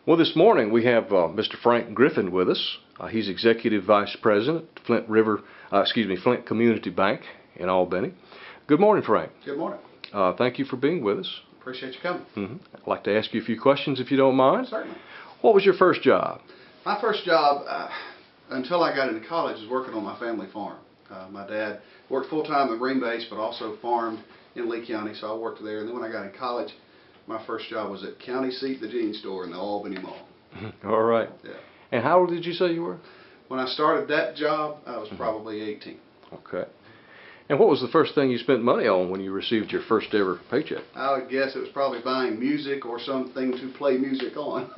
Well, this morning we have Mr. Frank Griffin with us. He's Executive Vice President, Flint Community Bank in Albany. Good morning, Frank. Good morning. Thank you for being with us. Appreciate you coming. I'd like to ask you a few questions if you don't mind. Certainly. What was your first job? My first job, until I got into college, was working on my family farm. My dad worked full-time at the Marine base, but also farmed in Lee County, so I worked there. And then when I got in college, my first job was at County Seat, the jean store in the Albany Mall. All right. Yeah. And how old did you say you were? When I started that job, I was probably 18. Okay. And what was the first thing you spent money on when you received your first ever paycheck? I would guess it was probably buying music or something to play music on.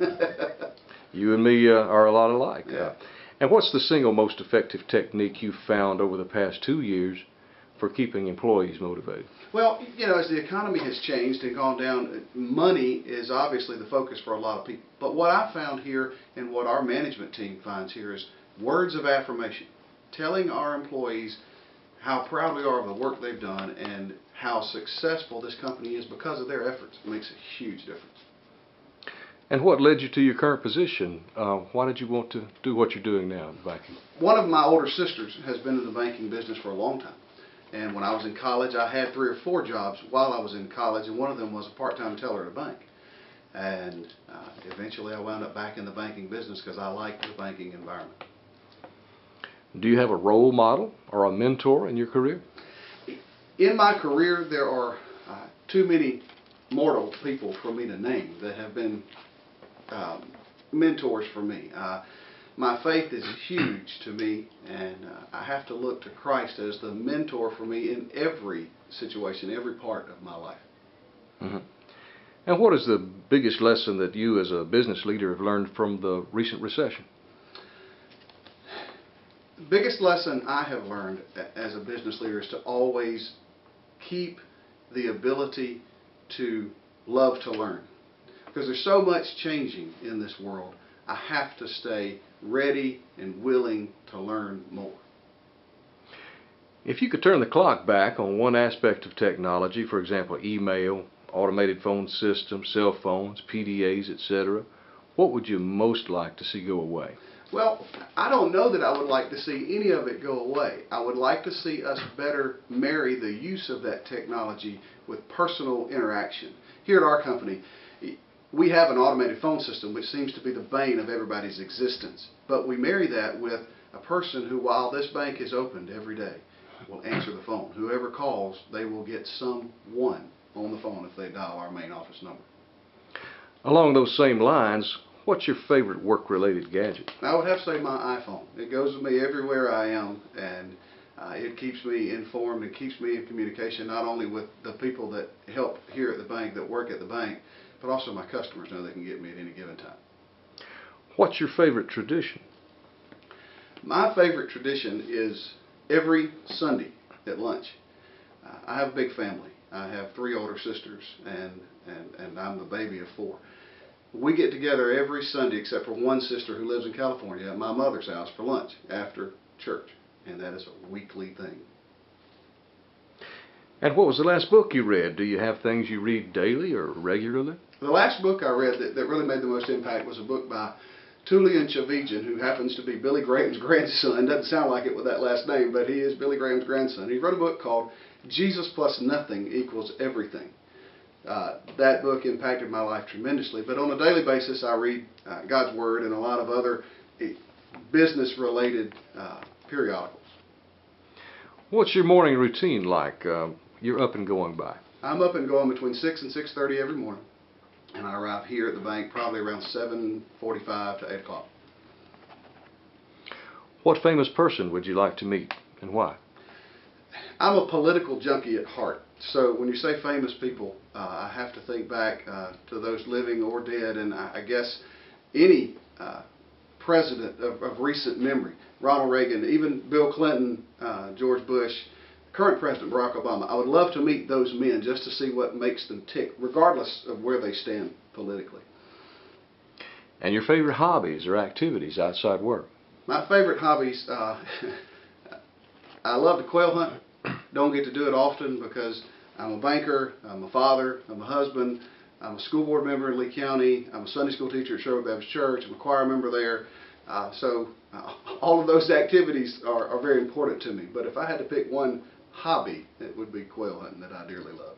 You and me are a lot alike. Yeah. And what's the single most effective technique you've found over the past 2 years for keeping employees motivated? Well, you know, as the economy has changed and gone down, money is obviously the focus for a lot of people. But what I found here and what our management team finds here is words of affirmation. Telling our employees how proud we are of the work they've done and how successful this company is because of their efforts makes a huge difference. And what led you to your current position? Why did you want to do what you're doing now in banking? One of my older sisters has been in the banking business for a long time. And when I was in college, I had 3 or 4 jobs while I was in college, and one of them was a part-time teller at a bank. And eventually I wound up back in the banking business because I liked the banking environment. Do you have a role model or a mentor in your career? In my career, there are too many mortal people for me to name that have been mentors for me. My faith is huge to me, and I have to look to Christ as the mentor for me in every situation, every part of my life. And what is the biggest lesson that you as a business leader have learned from the recent recession? The biggest lesson I have learned as a business leader is to always keep the ability to love to learn. Because there's so much changing in this world, I have to stay ready and willing to learn more. If you could turn the clock back on one aspect of technology, for example, email, automated phone systems, cell phones, PDAs, etc., what would you most like to see go away? Well, I don't know that I would like to see any of it go away. I would like to see us better marry the use of that technology with personal interaction. Here at our company, we have an automated phone system which seems to be the bane of everybody's existence. But we marry that with a person who, while this bank is opened every day, will answer the phone. Whoever calls, they will get someone on the phone if they dial our main office number. Along those same lines, what's your favorite work-related gadget? I would have to say my iPhone. It goes with me everywhere I am, and it keeps me informed. It keeps me in communication not only with the people that help here at the bank, that work at the bank, but also my customers know they can get me at any given time. What's your favorite tradition? My favorite tradition is every Sunday at lunch. I have a big family. I have 3 older sisters, and I'm the baby of 4. We get together every Sunday except for one sister who lives in California at my mother's house for lunch after church, and that is a weekly thing. And what was the last book you read? Do you have things you read daily or regularly? The last book I read that really made the most impact was a book by Tullian Chavijan, who happens to be Billy Graham's grandson. Doesn't sound like it with that last name, but he is Billy Graham's grandson. He wrote a book called Jesus Plus Nothing Equals Everything. That book impacted my life tremendously, but on a daily basis I read God's Word and a lot of other business-related periodicals. What's your morning routine like? You're up and going by. I'm up and going between 6 and 6:30 every morning, and I arrive here at the bank probably around 7:45 to 8 o'clock. What famous person would you like to meet, and why? I'm a political junkie at heart, so when you say famous people, I have to think back to those living or dead, and I guess any president of recent memory, Ronald Reagan, even Bill Clinton, George Bush, current President Barack Obama. I would love to meet those men just to see what makes them tick, regardless of where they stand politically. And your favorite hobbies or activities outside work? My favorite hobbies, I love to quail hunt. Don't get to do it often because I'm a banker, I'm a father, I'm a husband, I'm a school board member in Lee County. I'm a Sunday school teacher at Sherwood Baptist Church. I'm a choir member there. All of those activities are very important to me. But if I had to pick one hobby, it would be quail hunting that I dearly love.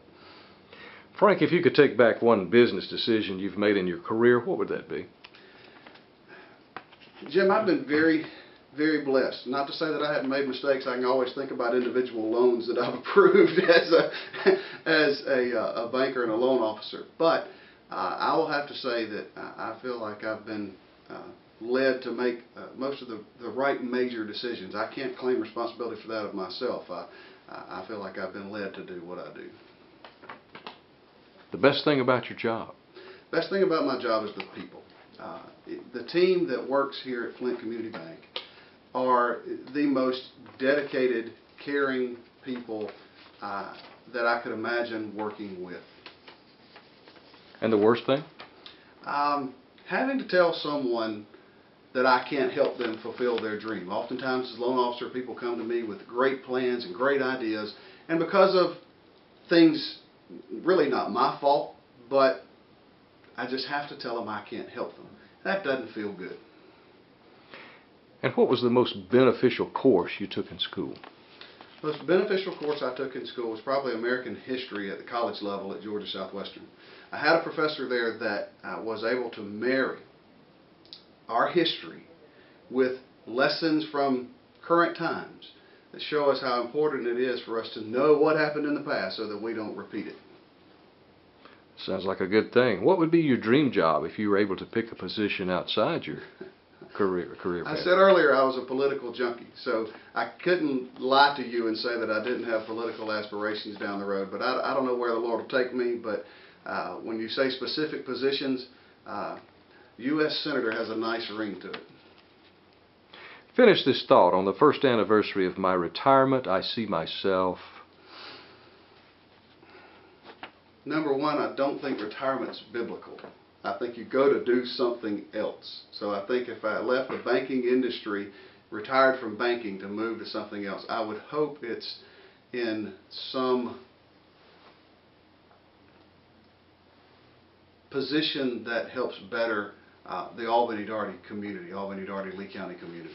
Frank, if you could take back one business decision you've made in your career, what would that be? Jim, I've been very, very blessed. Not to say that I haven't made mistakes. I can always think about individual loans that I've approved as a banker and a loan officer. But I will have to say that I feel like I've been led to make most of the right major decisions. I can't claim responsibility for that of myself. I feel like I've been led to do what I do. The best thing about your job? Best thing about my job is the people. The team that works here at Flint Community Bank are the most dedicated, caring people that I could imagine working with. And the worst thing? Having to tell someone that I can't help them fulfill their dream. Oftentimes as a loan officer, people come to me with great plans and great ideas, and because of things really not my fault, but I just have to tell them I can't help them. That doesn't feel good. And what was the most beneficial course you took in school? The most beneficial course I took in school was probably American history at the college level at Georgia Southwestern. I had a professor there that was able to marry our history with lessons from current times that show us how important it is for us to know what happened in the past so that we don't repeat it. Sounds like a good thing. What would be your dream job if you were able to pick a position outside your career path? I said earlier I was a political junkie, so I couldn't lie to you and say that I didn't have political aspirations down the road, but I don't know where the Lord will take me, but when you say specific positions, U.S. Senator has a nice ring to it. Finish this thought. On the first anniversary of my retirement, I see myself... Number one, I don't think retirement's biblical. I think you go to do something else. So I think if I left the banking industry, retired from banking to move to something else, I would hope it's in some position that helps better the Albany-Daugherty community, Albany-Daugherty, Lee County community.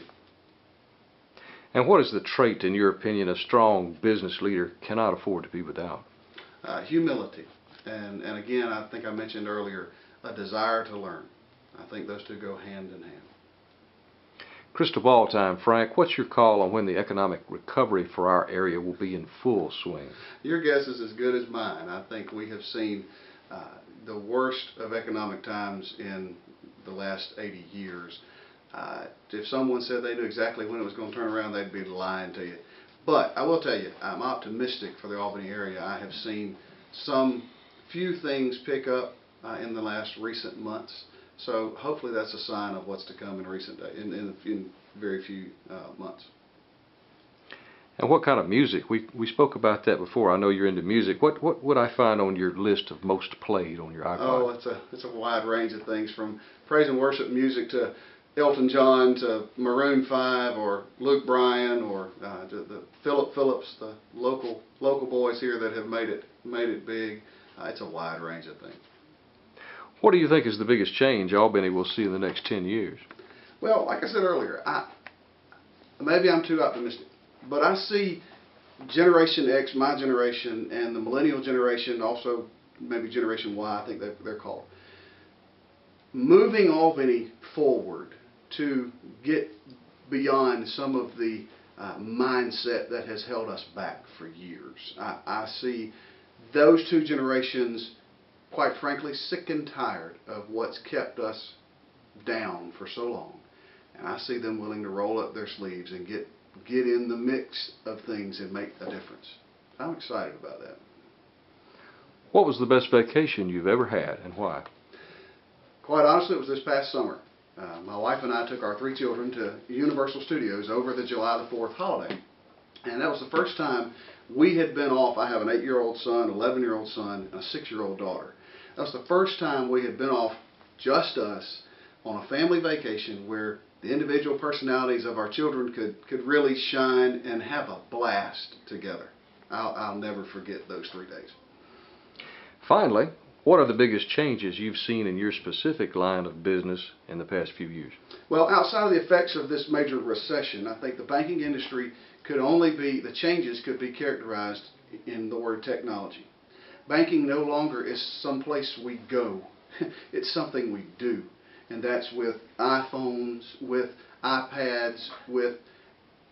And what is the trait, in your opinion, a strong business leader cannot afford to be without? Humility. And again, I think I mentioned earlier, a desire to learn. I think those two go hand in hand. Crystal ball time, Frank. What's your call on when the economic recovery for our area will be in full swing? Your guess is as good as mine. I think we have seen the worst of economic times in the last 80 years. If someone said they knew exactly when it was going to turn around, they'd be lying to you. But I will tell you, I'm optimistic for the Albany area. I have seen some few things pick up in the last recent months. So hopefully that's a sign of what's to come in very few months. And what kind of music? We spoke about that before. I know you're into music. What would I find on your list of most played on your iPod? Oh, it's a wide range of things, from praise and worship music to Elton John to Maroon 5 or Luke Bryan or the Philip Phillips, the local boys here that have made it big. It's a wide range of things. What do you think is the biggest change Albany will see in the next 10 years? Well, like I said earlier, maybe I'm too optimistic, but I see Generation X, my generation, and the millennial generation, also maybe Generation Y, I think they're called, moving Albany forward to get beyond some of the mindset that has held us back for years. I see those two generations, quite frankly, sick and tired of what's kept us down for so long. And I see them willing to roll up their sleeves and get in the mix of things and make a difference. I'm excited about that. What was the best vacation you've ever had, and why? Quite honestly, it was this past summer. My wife and I took our 3 children to Universal Studios over the July the 4th holiday. And that was the first time we had been off. I have an 8-year-old son, 11-year-old son, and a 6-year-old daughter. That was the first time we had been off, just us, on a family vacation where the individual personalities of our children could really shine and have a blast together. I'll never forget those 3 days. Finally, What are the biggest changes you've seen in your specific line of business in the past few years? Well, outside of the effects of this major recession, I think the banking industry the changes could be characterized in the word technology. Banking no longer is someplace we go. It's something we do. And that's with iPhones, with iPads, with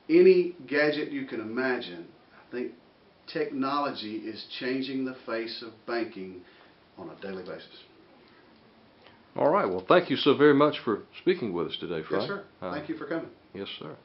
any gadget you can imagine. I think technology is changing the face of banking on a daily basis. All right. Well, thank you so very much for speaking with us today, Frank. Yes, sir. Thank you for coming. Yes, sir.